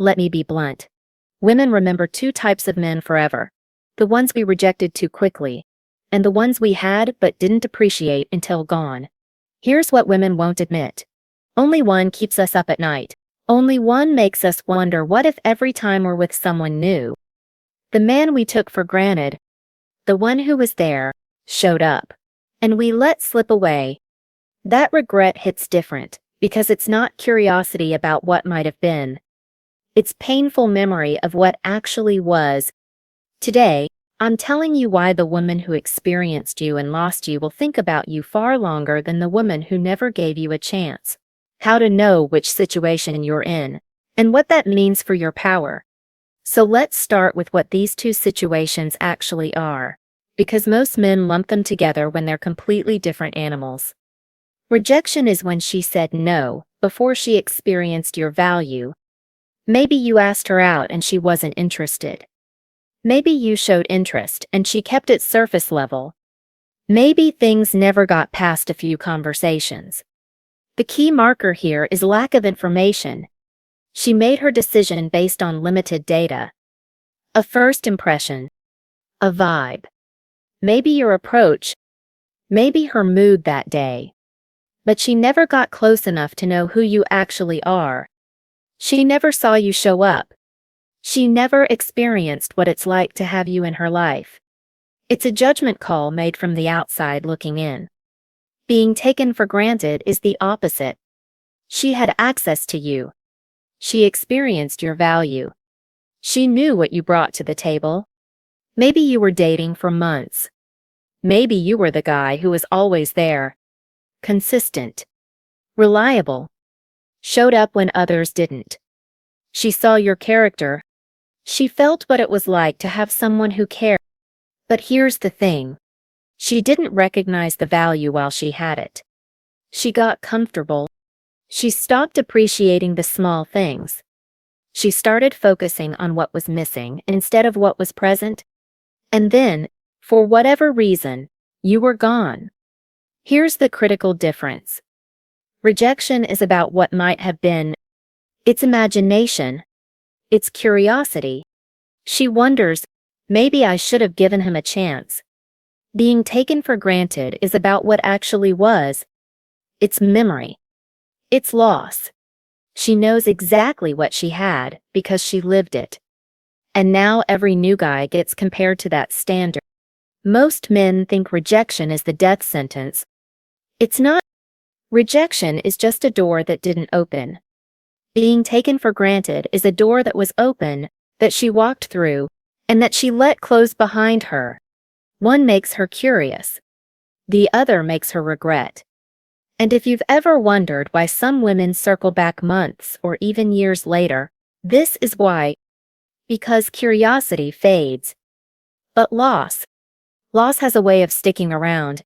Let me be blunt. Women remember two types of men forever: the ones we rejected too quickly, and the ones we had but didn't appreciate until gone. Here's what women won't admit. Only one keeps us up at night. Only one makes us wonder, what if every time we're with someone new, the man we took for granted, the one who was there, showed up, and we let slip away? That regret hits different, because it's not curiosity about what might have been. It's painful memory of what actually was. Today, I'm telling you why the woman who experienced you and lost you will think about you far longer than the woman who never gave you a chance. How to know which situation you're in, and what that means for your power. So let's start with what these two situations actually are, because most men lump them together when they're completely different animals. Rejection is when she said no before she experienced your value. Maybe you asked her out and she wasn't interested. Maybe you showed interest and she kept it surface level. Maybe things never got past a few conversations. The key marker here is lack of information. She made her decision based on limited data. A first impression. A vibe. Maybe your approach. Maybe her mood that day. But she never got close enough to know who you actually are. She never saw you show up. She never experienced what it's like to have you in her life. It's a judgment call made from the outside looking in. Being taken for granted is the opposite. She had access to you. She experienced your value. She knew what you brought to the table. Maybe you were dating for months. Maybe you were the guy who was always there. Consistent. Reliable. Showed up when others didn't. She saw your character. She felt what it was like to have someone who cared. But here's the thing. She didn't recognize the value while she had it. She got comfortable. She stopped appreciating the small things. She started focusing on what was missing instead of what was present. And then, for whatever reason, you were gone. Here's the critical difference. Rejection is about what might have been. It's imagination. It's curiosity. She wonders, maybe I should have given him a chance. Being taken for granted is about what actually was. It's memory. It's loss. She knows exactly what she had because she lived it. And now every new guy gets compared to that standard. Most men think rejection is the death sentence. It's not. Rejection is just a door that didn't open. Being taken for granted is a door that was open, that she walked through, and that she let close behind her. One makes her curious. The other makes her regret. And if you've ever wondered why some women circle back months or even years later, this is why. Because curiosity fades. But loss has a way of sticking around.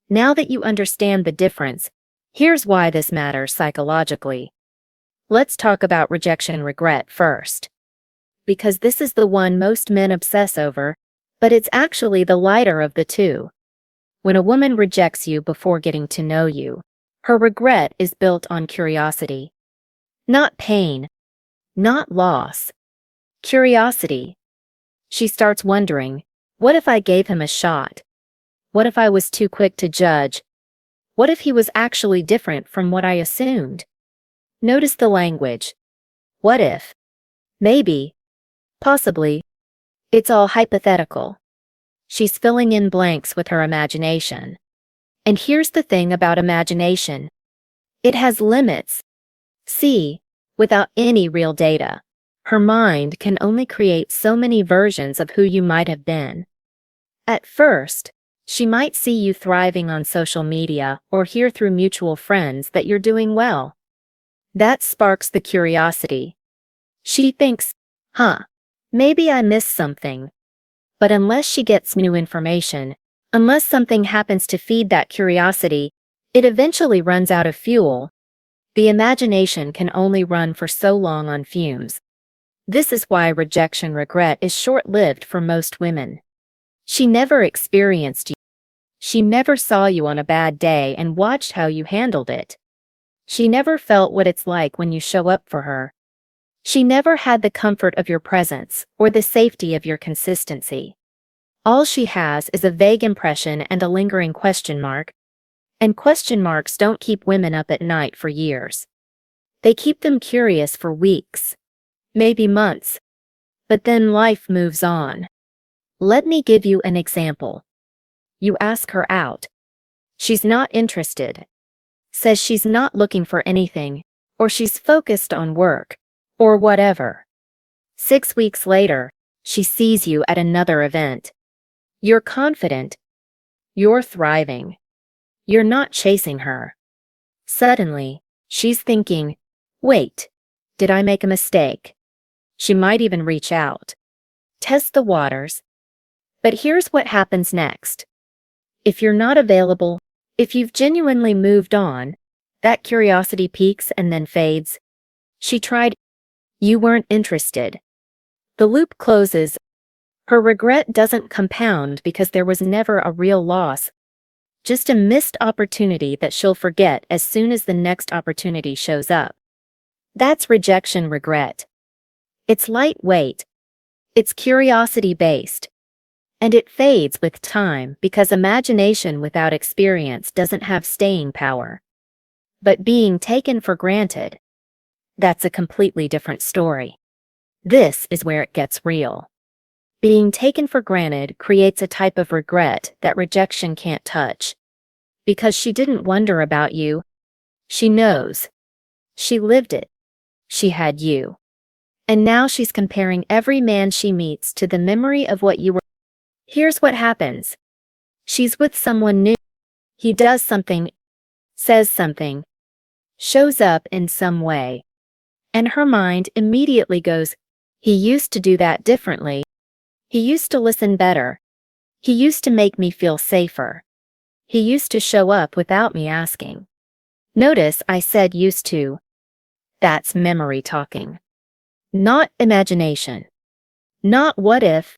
Now that you understand the difference, here's why this matters psychologically. Let's talk about rejection regret first. Because this is the one most men obsess over, but it's actually the lighter of the two. When a woman rejects you before getting to know you, her regret is built on curiosity. Not pain. Not loss. Curiosity. She starts wondering, what if I gave him a shot? What if I was too quick to judge? What if he was actually different from what I assumed? Notice the language. What if? Maybe. Possibly. It's all hypothetical. She's filling in blanks with her imagination. And here's the thing about imagination. It has limits. See, without any real data, her mind can only create so many versions of who you might have been. At first, she might see you thriving on social media or hear through mutual friends that you're doing well. That sparks the curiosity. She thinks, maybe I missed something. But unless she gets new information, unless something happens to feed that curiosity, it eventually runs out of fuel. The imagination can only run for so long on fumes. This is why rejection regret is short-lived for most women. She never experienced you. She never saw you on a bad day and watched how you handled it. She never felt what it's like when you show up for her. She never had the comfort of your presence or the safety of your consistency. All she has is a vague impression and a lingering question mark. And question marks don't keep women up at night for years. They keep them curious for weeks, maybe months. But then life moves on. Let me give you an example. You ask her out. She's not interested. Says she's not looking for anything, or she's focused on work, or whatever. 6 weeks later, she sees you at another event. You're confident. You're thriving. You're not chasing her. Suddenly, she's thinking, wait, did I make a mistake? She might even reach out. Test the waters. But here's what happens next. If you're not available, if you've genuinely moved on, that curiosity peaks and then fades. She tried. You weren't interested. The loop closes. Her regret doesn't compound because there was never a real loss. Just a missed opportunity that she'll forget as soon as the next opportunity shows up. That's rejection regret. It's lightweight. It's curiosity-based. And it fades with time because imagination without experience doesn't have staying power. But being taken for granted, that's a completely different story. This is where it gets real. Being taken for granted creates a type of regret that rejection can't touch. Because she didn't wonder about you. She knows. She lived it. She had you. And now she's comparing every man she meets to the memory of what you were. Here's what happens. She's with someone new. He does something, says something, shows up in some way. And her mind immediately goes, he used to do that differently. He used to listen better. He used to make me feel safer. He used to show up without me asking. Notice I said used to. That's memory talking. Not imagination. Not what if.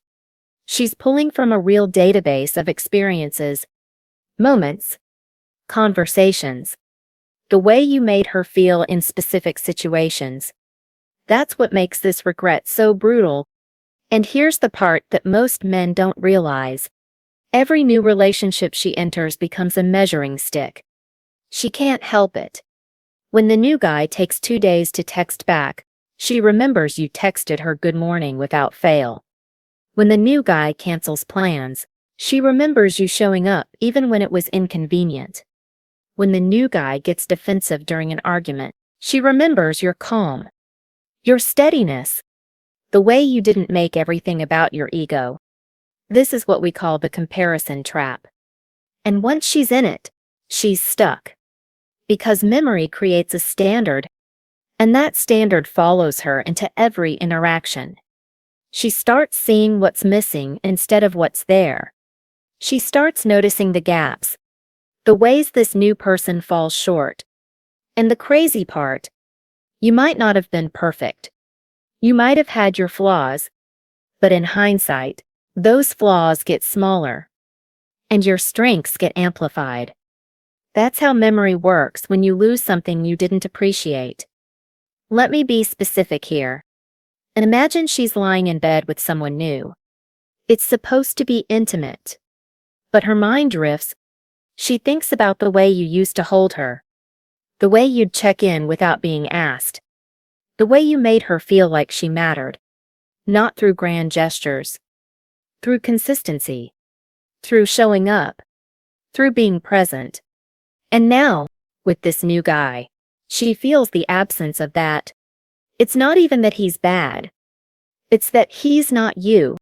She's pulling from a real database of experiences, moments, conversations, the way you made her feel in specific situations. That's what makes this regret so brutal. And here's the part that most men don't realize. Every new relationship she enters becomes a measuring stick. She can't help it. When the new guy takes 2 days to text back, she remembers you texted her good morning without fail. When the new guy cancels plans, she remembers you showing up even when it was inconvenient. When the new guy gets defensive during an argument, she remembers your calm, your steadiness, the way you didn't make everything about your ego. This is what we call the comparison trap. And once she's in it, she's stuck. Because memory creates a standard, and that standard follows her into every interaction. She starts seeing what's missing instead of what's there. She starts noticing the gaps, the ways this new person falls short. And the crazy part, you might not have been perfect. You might have had your flaws, but in hindsight, those flaws get smaller, and your strengths get amplified. That's how memory works when you lose something you didn't appreciate. Let me be specific here. And imagine she's lying in bed with someone new. It's supposed to be intimate. But her mind drifts. She thinks about the way you used to hold her. The way you'd check in without being asked. The way you made her feel like she mattered. Not through grand gestures. Through consistency. Through showing up. Through being present. And now, with this new guy, she feels the absence of that. It's not even that he's bad. It's that he's not you.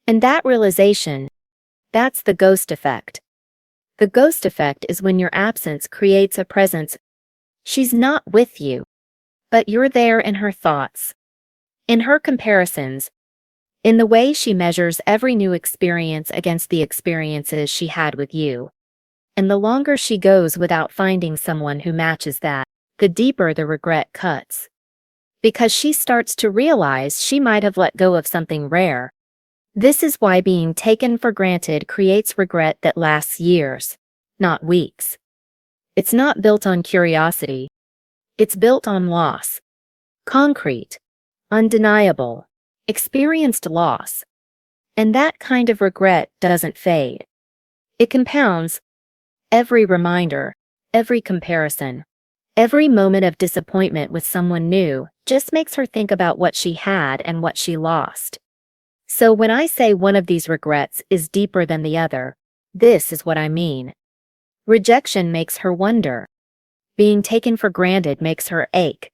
And that realization, that's the ghost effect. The ghost effect is when your absence creates a presence. She's not with you, but you're there in her thoughts, in her comparisons, in the way she measures every new experience against the experiences she had with you. And the longer she goes without finding someone who matches that, the deeper the regret cuts. Because she starts to realize she might have let go of something rare. This is why being taken for granted creates regret that lasts years, not weeks. It's not built on curiosity. It's built on loss. Concrete. undeniable, experienced loss. And that kind of regret doesn't fade. It compounds. Every reminder, every comparison, every moment of disappointment with someone new just makes her think about what she had and what she lost. So when I say one of these regrets is deeper than the other, this is what I mean. Rejection makes her wonder. Being taken for granted makes her ache.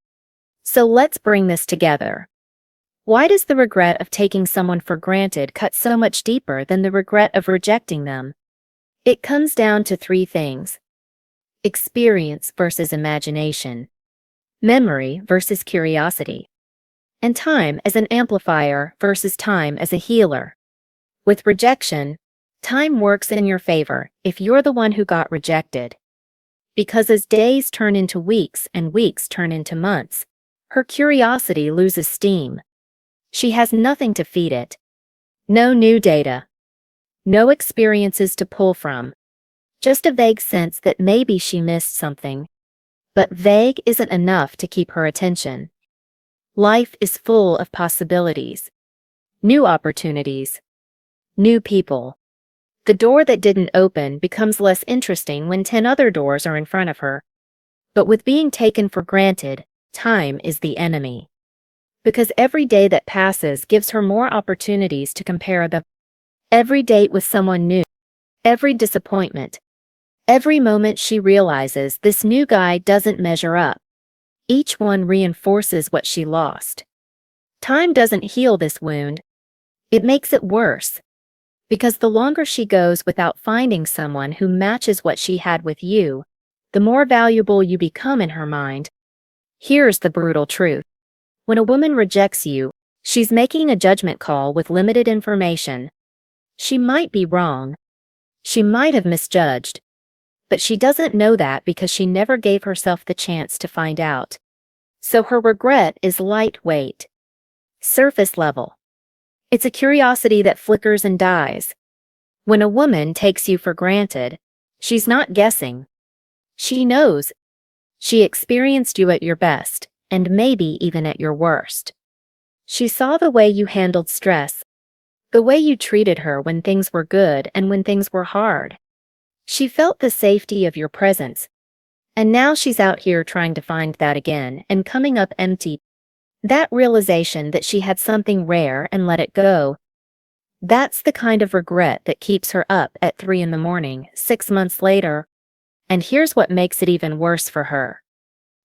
So let's bring this together. Why does the regret of taking someone for granted cut so much deeper than the regret of rejecting them? It comes down to three things: experience versus imagination, memory versus curiosity, and time as an amplifier versus time as a healer. With rejection, time works in your favor if you're the one who got rejected. Because as days turn into weeks and weeks turn into months, her curiosity loses steam. She has nothing to feed it. No new data. No experiences to pull from. Just a vague sense that maybe she missed something. But vague isn't enough to keep her attention. Life is full of possibilities. New opportunities. New people. The door that didn't open becomes less interesting when 10 other doors are in front of her. But with being taken for granted, time is the enemy. Because every day that passes gives her more opportunities to compare every date with someone new, every disappointment, every moment she realizes this new guy doesn't measure up. Each one reinforces what she lost. Time doesn't heal this wound. It makes it worse. Because the longer she goes without finding someone who matches what she had with you, the more valuable you become in her mind. Here's the brutal truth. When a woman rejects you, she's making a judgment call with limited information. She might be wrong. She might have misjudged. But she doesn't know that because she never gave herself the chance to find out. So her regret is lightweight. Surface level. It's a curiosity that flickers and dies. When a woman takes you for granted, she's not guessing. She knows. She experienced you at your best, and maybe even at your worst. She saw the way you handled stress, the way you treated her when things were good and when things were hard. She felt the safety of your presence. And now she's out here trying to find that again and coming up empty. That realization that she had something rare and let it go, that's the kind of regret that keeps her up at 3 a.m, 6 months later. And here's what makes it even worse for her.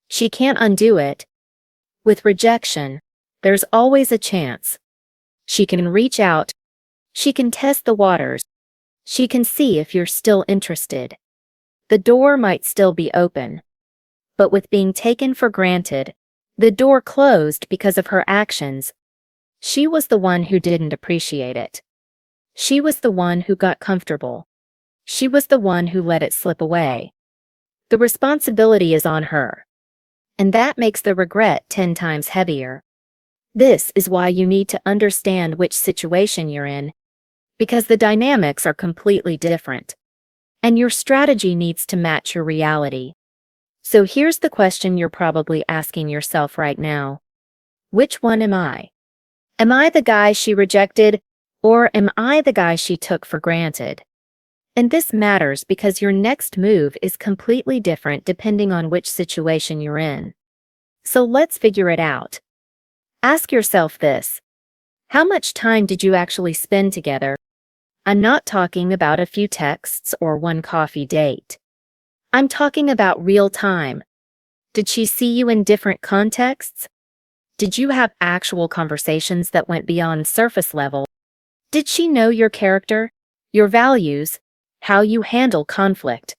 She can't undo it. With rejection, there's always a chance. She can reach out. She can test the waters. She can see if you're still interested. The door might still be open. But with being taken for granted, the door closed because of her actions. She was the one who didn't appreciate it. She was the one who got comfortable. She was the one who let it slip away. The responsibility is on her. And that makes the regret 10 times heavier. This is why you need to understand which situation you're in, because the dynamics are completely different. And your strategy needs to match your reality. So here's the question you're probably asking yourself right now. Which one am I? Am I the guy she rejected, or am I the guy she took for granted? And this matters because your next move is completely different depending on which situation you're in. So let's figure it out. Ask yourself this. How much time did you actually spend together? I'm not talking about a few texts or one coffee date. I'm talking about real time. Did she see you in different contexts? Did you have actual conversations that went beyond surface level? Did she know your character, your values, how you handle conflict?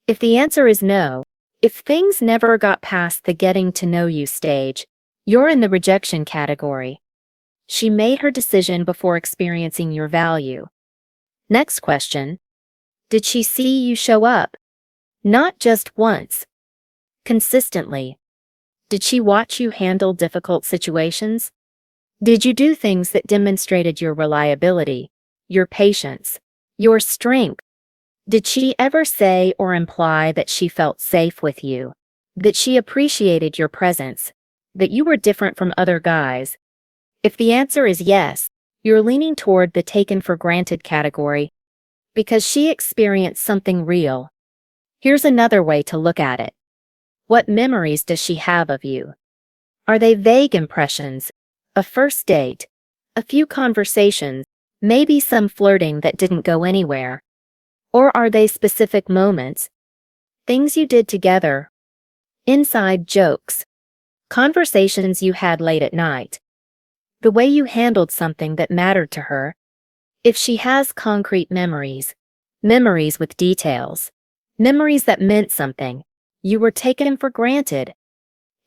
If the answer is no, if things never got past the getting to know you stage, you're in the rejection category. She made her decision before experiencing your value. Next question. Did she see you show up? Not just once. Consistently. Did she watch you handle difficult situations? Did you do things that demonstrated your reliability, your patience, your strength? Did she ever say or imply that she felt safe with you, that she appreciated your presence, that you were different from other guys? If the answer is yes, you're leaning toward the taken for granted category because she experienced something real. Here's another way to look at it. What memories does she have of you? Are they vague impressions? A first date? A few conversations? Maybe some flirting that didn't go anywhere? Or are they specific moments? Things you did together? Inside jokes? Conversations you had late at night? The way you handled something that mattered to her? If she has concrete memories, memories with details, memories that meant something, you were taken for granted.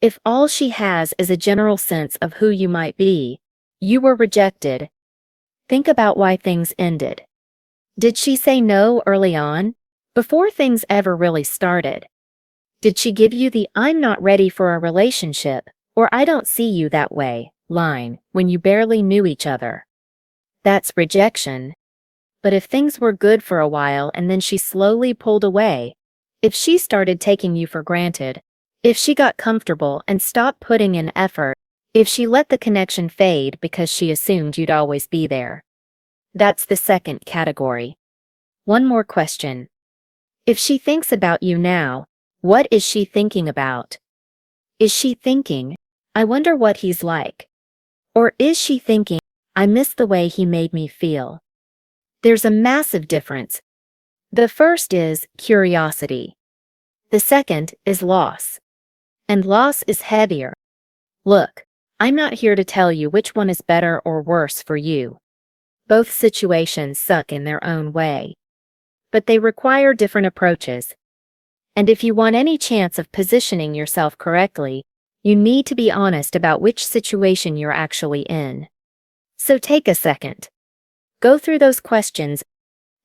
If all she has is a general sense of who you might be, you were rejected. Think about why things ended. Did she say no early on, before things ever really started? Did she give you the "I'm not ready for a relationship" or "I don't see you that way" line when you barely knew each other? That's rejection. But if things were good for a while and then she slowly pulled away, if she started taking you for granted, if she got comfortable and stopped putting in effort, if she let the connection fade because she assumed you'd always be there, that's the second category. One more question. If she thinks about you now, what is she thinking about? Is she thinking, "I wonder what he's like"? Or is she thinking, "I miss the way he made me feel"? There's a massive difference. The first is curiosity. The second is loss. And loss is heavier. Look, I'm not here to tell you which one is better or worse for you. Both situations suck in their own way. But they require different approaches. And if you want any chance of positioning yourself correctly, you need to be honest about which situation you're actually in. So take a second. Go through those questions,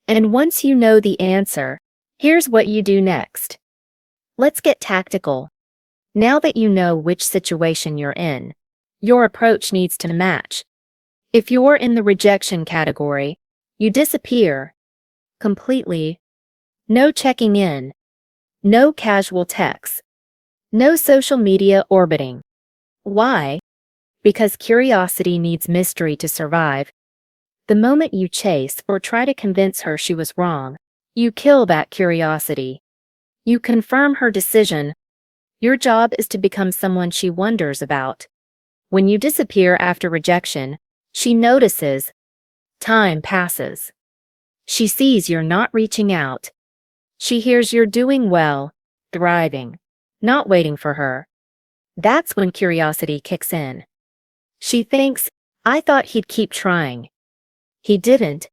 and once you know the answer, here's what you do next. Let's get tactical. Now that you know which situation you're in, your approach needs to match. If you're in the rejection category, you disappear completely. No checking in. No casual texts. No social media orbiting. Why? Because curiosity needs mystery to survive. The moment you chase or try to convince her she was wrong, you kill that curiosity. You confirm her decision. Your job is to become someone she wonders about. When you disappear after rejection, she notices. Time passes. She sees you're not reaching out. She hears you're doing well, thriving, not waiting for her. That's when curiosity kicks in. She thinks, "I thought he'd keep trying. He didn't."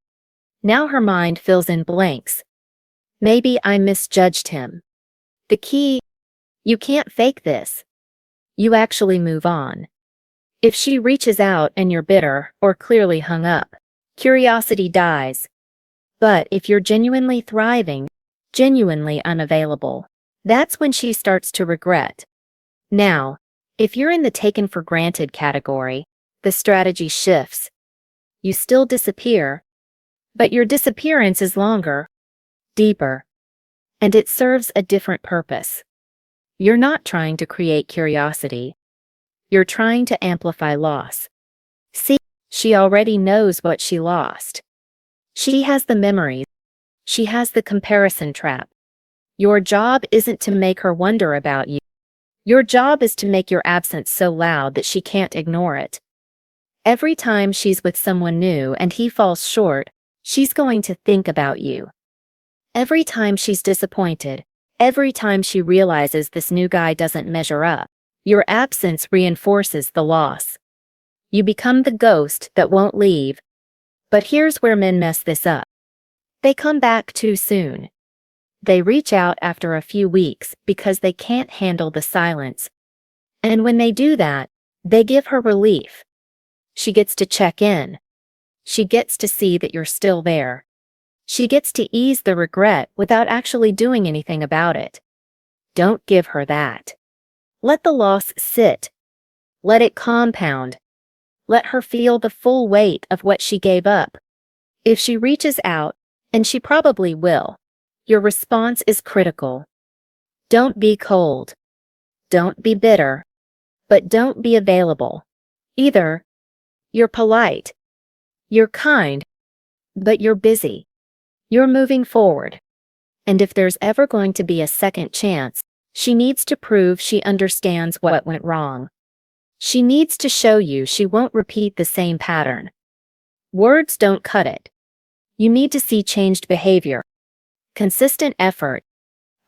Now her mind fills in blanks. Maybe I misjudged him. The key: you can't fake this. You actually move on. If she reaches out and you're bitter or clearly hung up, curiosity dies. But if you're genuinely thriving, genuinely unavailable, that's when she starts to regret. Now, if you're in the taken for granted category, the strategy shifts. You still disappear, but your disappearance is longer, deeper, and it serves a different purpose. You're not trying to create curiosity. You're trying to amplify loss. See, she already knows what she lost. She has the memories. She has the comparison trap. Your job isn't to make her wonder about you. Your job is to make your absence so loud that she can't ignore it. Every time she's with someone new and he falls short, she's going to think about you. Every time she's disappointed, every time she realizes this new guy doesn't measure up, your absence reinforces the loss. You become the ghost that won't leave. But here's where men mess this up. They come back too soon. They reach out after a few weeks because they can't handle the silence. And when they do that, they give her relief. She gets to check in. She gets to see that you're still there. She gets to ease the regret without actually doing anything about it. Don't give her that. Let the loss sit. Let it compound. Let her feel the full weight of what she gave up. If she reaches out, and she probably will, your response is critical. Don't be cold. Don't be bitter. but don't be available. Either you're polite, you're kind, but you're busy. You're moving forward. And if there's ever going to be a second chance, she needs to prove she understands what went wrong. She needs to show you she won't repeat the same pattern. Words don't cut it. You need to see changed behavior, consistent effort,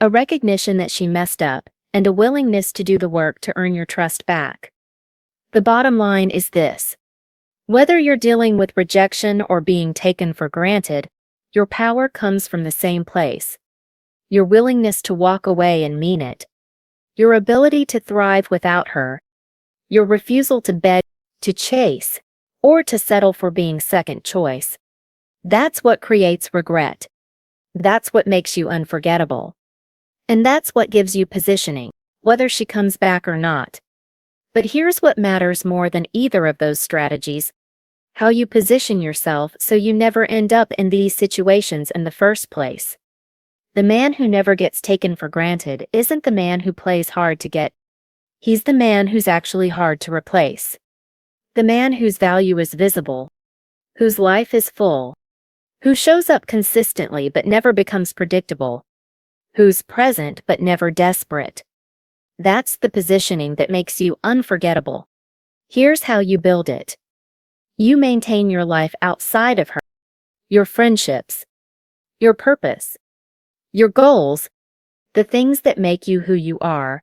a recognition that she messed up, and a willingness to do the work to earn your trust back. The bottom line is this. Whether you're dealing with rejection or being taken for granted, your power comes from the same place. Your willingness to walk away and mean it. Your ability to thrive without her. Your refusal to beg, to chase, or to settle for being second choice. That's what creates regret. That's what makes you unforgettable. And that's what gives you positioning, whether she comes back or not. But here's what matters more than either of those strategies: how you position yourself so you never end up in these situations in the first place. The man who never gets taken for granted isn't the man who plays hard to get. He's the man who's actually hard to replace. The man whose value is visible, whose life is full, who shows up consistently but never becomes predictable, who's present but never desperate. That's the positioning that makes you unforgettable. Here's how you build it. You maintain your life outside of her, your friendships, your purpose, your goals, the things that make you who you are.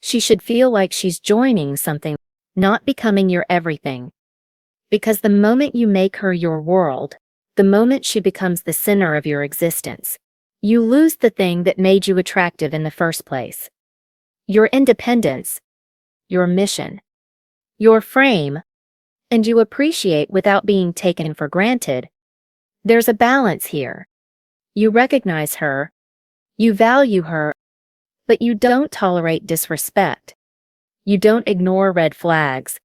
She should feel like she's joining something, not becoming your everything. Because the moment you make her your world, the moment she becomes the center of your existence, you lose the thing that made you attractive in the first place. Your independence, your mission, your frame, and you appreciate without being taken for granted. There's a balance here. You recognize her, you value her, but you don't tolerate disrespect. You don't ignore red flags.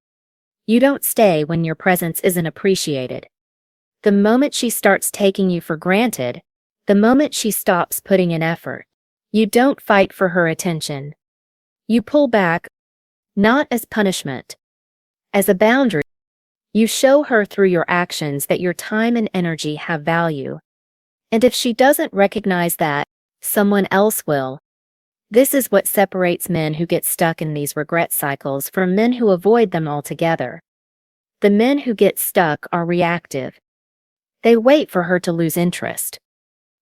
You don't stay when your presence isn't appreciated. The moment she starts taking you for granted, the moment she stops putting in effort, you don't fight for her attention. You pull back, not as punishment, as a boundary. You show her through your actions that your time and energy have value. And if she doesn't recognize that, someone else will. This is what separates men who get stuck in these regret cycles from men who avoid them altogether. The men who get stuck are reactive. They wait for her to lose interest.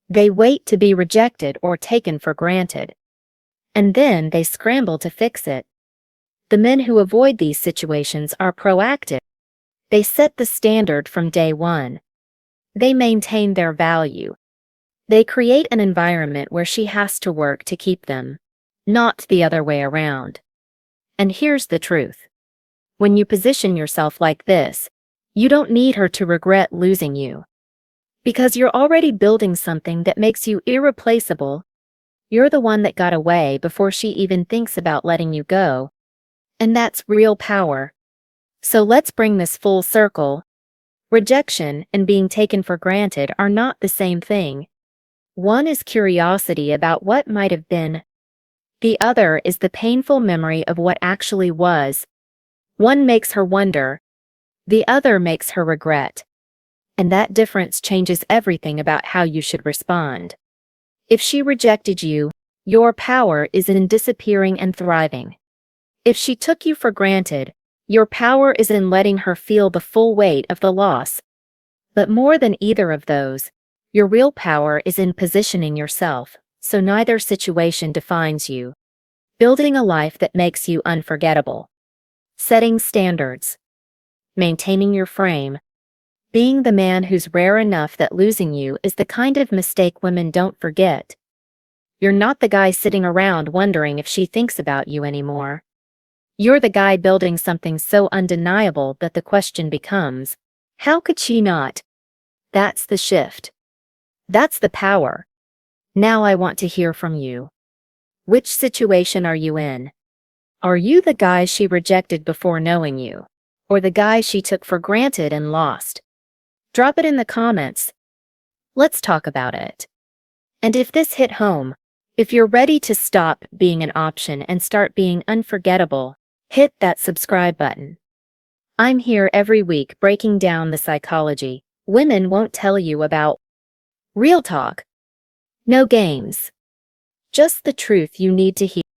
They wait to be rejected or taken for granted. And then they scramble to fix it. The men who avoid these situations are proactive. They set the standard from day one. They maintain their value. They create an environment where she has to work to keep them, not the other way around. And here's the truth. When you position yourself like this, you don't need her to regret losing you. Because you're already building something that makes you irreplaceable. You're the one that got away before she even thinks about letting you go. And that's real power. So let's bring this full circle. Rejection and being taken for granted are not the same thing. One is curiosity about what might have been. The other is the painful memory of what actually was. One makes her wonder. The other makes her regret. And that difference changes everything about how you should respond. If she rejected you, your power is in disappearing and thriving. If she took you for granted, your power is in letting her feel the full weight of the loss. But more than either of those, your real power is in positioning yourself, so neither situation defines you. Building a life that makes you unforgettable. Setting standards. Maintaining your frame. Being the man who's rare enough that losing you is the kind of mistake women don't forget. You're not the guy sitting around wondering if she thinks about you anymore. You're the guy building something so undeniable that the question becomes, how could she not? That's the shift. That's the power. Now I want to hear from you. Which situation are you in? Are you the guy she rejected before knowing you? Or the guy she took for granted and lost? Drop it in the comments. Let's talk about it. And if this hit home, if you're ready to stop being an option and start being unforgettable, hit that subscribe button. I'm here every week breaking down the psychology women won't tell you about. Real talk. No games. Just the truth you need to hear.